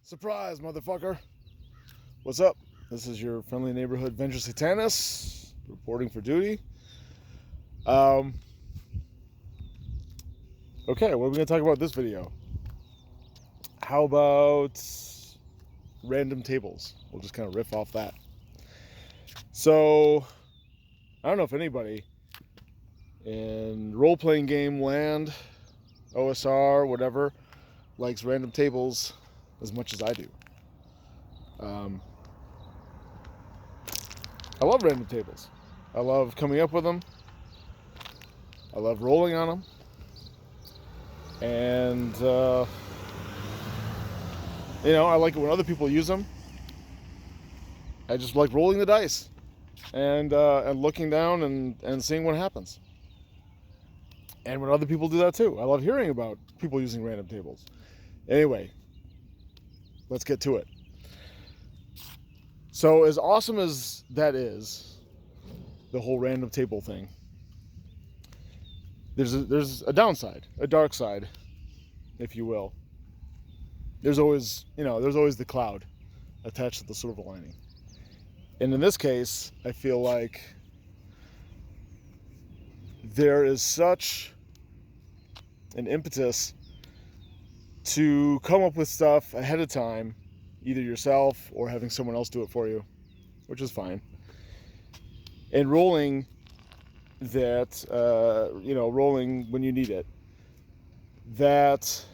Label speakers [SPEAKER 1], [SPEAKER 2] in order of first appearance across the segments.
[SPEAKER 1] Surprise, motherfucker. What's up? This is your friendly neighborhood Venger Satanis reporting for duty. Okay, what are we going to talk about this video? How about random tables? We'll just kind of riff off that. So, I don't know if anybody in role-playing game land, OSR, whatever, likes random tables as much as I do. I love random tables. I love coming up with them. I love rolling on them. And, I like it when other people use them. I just like rolling the dice and looking down and seeing what happens. And when other people do that too. I love hearing about people using random tables. Anyway, let's get to it. So as awesome as that is, the whole random table thing, there's a downside, a dark side, if you will. There's always the cloud attached to the silver lining. And in this case, I feel like there is such an impetus to come up with stuff ahead of time, either yourself or having someone else do it for you, which is fine. And rolling that, rolling when you need it, that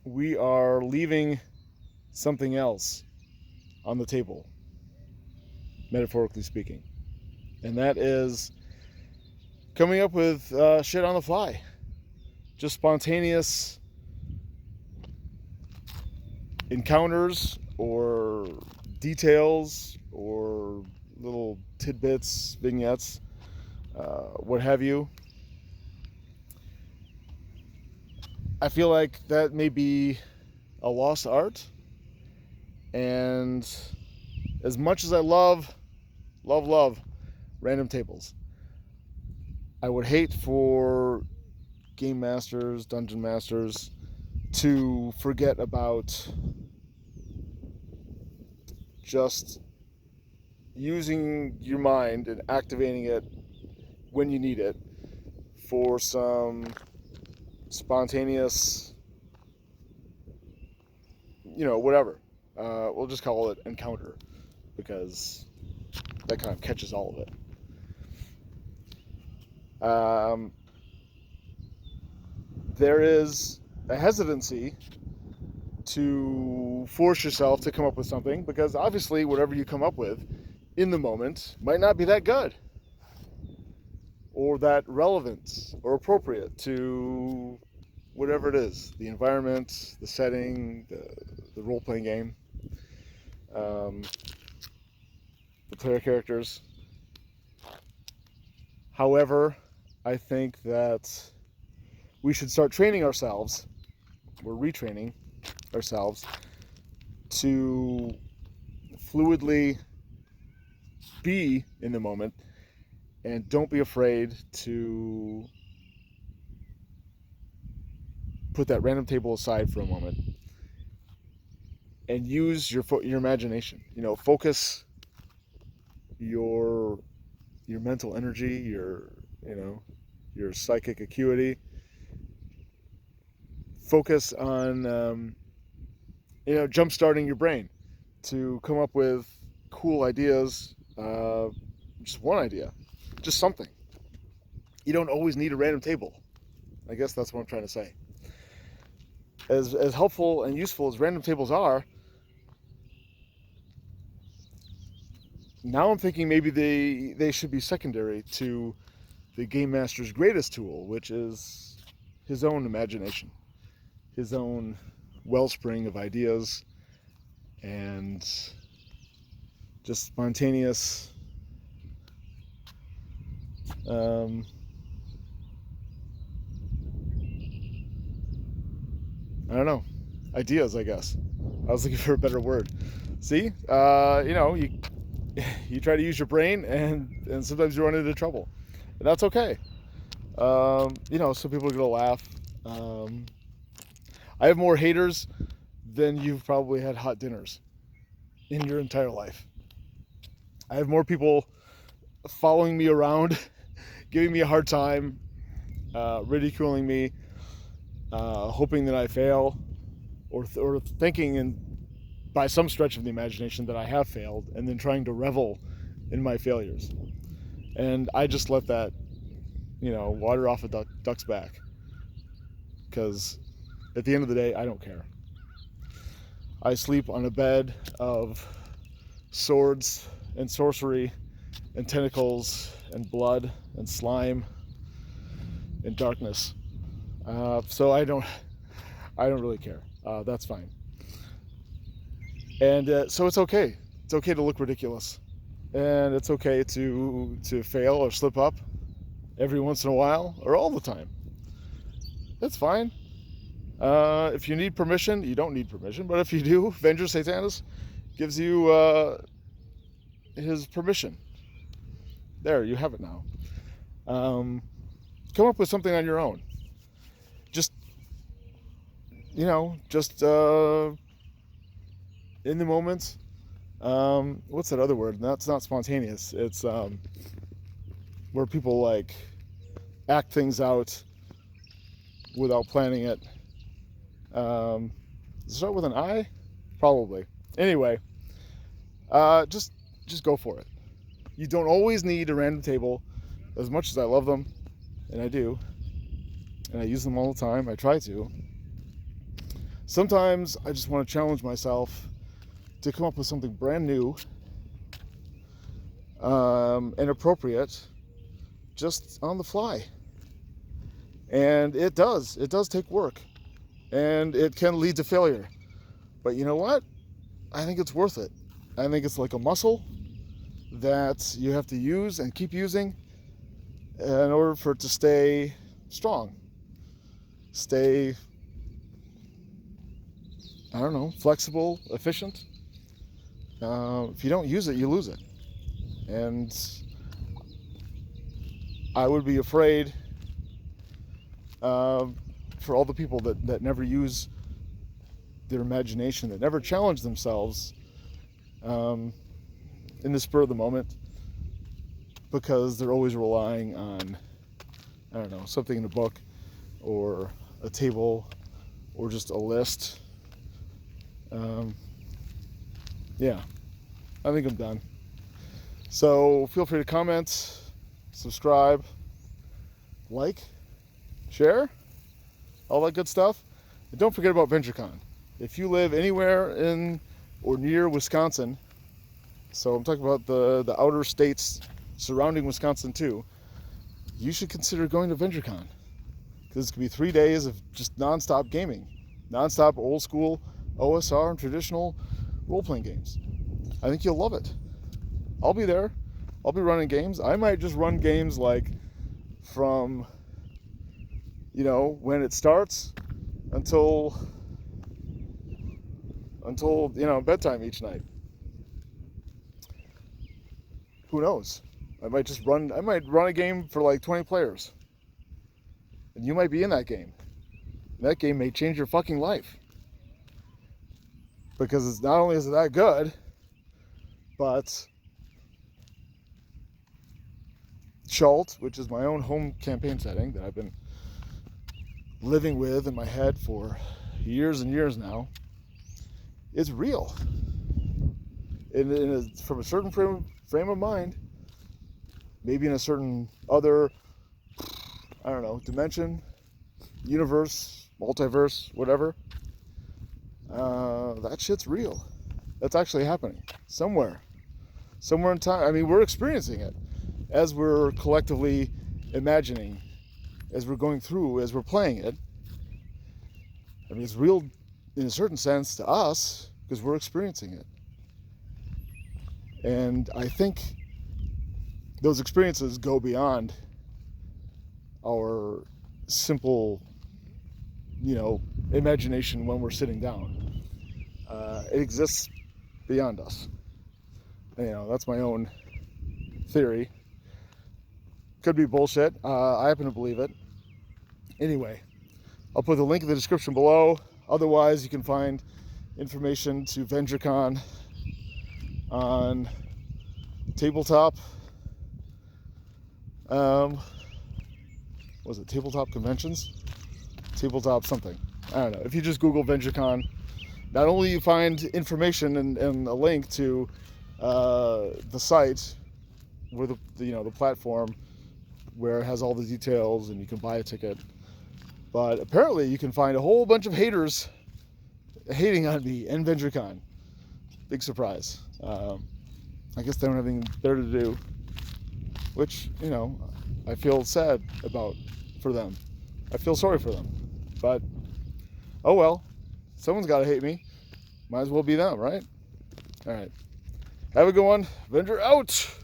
[SPEAKER 1] we are leaving something else on the table, metaphorically speaking. And that is coming up with shit on the fly. Just spontaneous encounters or details or little tidbits, vignettes, what have you. I feel like that may be a lost art, and as much as I love random tables, I would hate for game masters, dungeon masters to forget about just using your mind and activating it when you need it for some spontaneous, whatever. We'll just call it encounter, because that kind of catches all of it. There is a hesitancy to force yourself to come up with something, because obviously whatever you come up with in the moment might not be that good or that relevant or appropriate to whatever it is, the environment, the setting, the role-playing game, the player characters. However, I think that we should start training ourselves, we're retraining ourselves, to fluidly be in the moment, and don't be afraid to put that random table aside for a moment and use your imagination. Focus your mental energy, your psychic acuity. Focus on jump-starting your brain to come up with cool ideas. Just one idea, just something. You don't always need a random table. I guess that's what I'm trying to say. As helpful and useful as random tables are, now I'm thinking maybe they should be secondary to the game master's greatest tool, which is his own imagination, his own wellspring of ideas, and just spontaneous ideas, I guess. I was looking for a better word. See, you try to use your brain, and sometimes you run into trouble, and that's okay. Some people are gonna laugh. I have more haters than you've probably had hot dinners in your entire life. I have more people following me around, giving me a hard time, ridiculing me, hoping that I fail, or thinking by some stretch of the imagination that I have failed, and then trying to revel in my failures. And I just let that, water off a duck's back, because at the end of the day, I don't care. I sleep on a bed of swords and sorcery and tentacles and blood and slime and darkness. So I don't really care. That's fine. And so it's okay. It's okay to look ridiculous, and it's okay to fail or slip up every once in a while or all the time. That's fine. If you need permission, you don't need permission, but if you do, Venger Satanis gives you his permission. There, you have it now. Come up with something on your own. Just in the moment. What's that other word? That's not spontaneous. It's where people like act things out without planning it. Does it start with an I? Probably. Anyway, just go for it. You don't always need a random table. As much as I love them, and I do, and I use them all the time, I try to. Sometimes I just want to challenge myself to come up with something brand new and appropriate just on the fly. And it does take work, and it can lead to failure. But you know what? I think it's worth it. I think it's like a muscle that you have to use and keep using in order for it to stay strong, stay, flexible, efficient. If you don't use it, you lose it. And I would be afraid for all the people that never use their imagination, that never challenge themselves in the spur of the moment, because they're always relying on, something in a book or a table or just a list. Yeah, I think I'm done. So feel free to comment, subscribe, like, share, all that good stuff. And don't forget about VengerCon. If you live anywhere in or near Wisconsin, so I'm talking about the outer states surrounding Wisconsin too, you should consider going to VengerCon, because it's going to be 3 days of just non-stop gaming, non-stop old school OSR and traditional role-playing games. I think you'll love it. I'll be there. I'll be running games. I might just run games like from when it starts until bedtime each night. Who knows? I might run a game for like 20 players. And you might be in that game. And that game may change your fucking life. Because it's not only is it that good, but Schult, which is my own home campaign setting that I've been living with in my head for years and years now, is real. From a certain frame of mind, maybe in a certain other, dimension, universe, multiverse, whatever. That shit's real. That's actually happening somewhere in time. I mean, we're experiencing it as we're collectively imagining, as we're going through, as we're playing it. I mean, it's real in a certain sense to us because we're experiencing it. And I think those experiences go beyond our simple, imagination when we're sitting down. It exists beyond us. That's my own theory. Could be bullshit. I happen to believe it. Anyway, I'll put the link in the description below. Otherwise, you can find information to VengerCon on tabletop. Was it tabletop conventions? Tabletop something. I don't know. If you just Google VengerCon, not only you find information and a link to the site where the platform where it has all the details and you can buy a ticket, but apparently you can find a whole bunch of haters hating on me and VengerCon. Big surprise. I guess they don't have anything better to do, which, I feel sad about for them. I feel sorry for them. But, oh well. Someone's got to hate me. Might as well be them, right? All right. Have a good one. Venger out!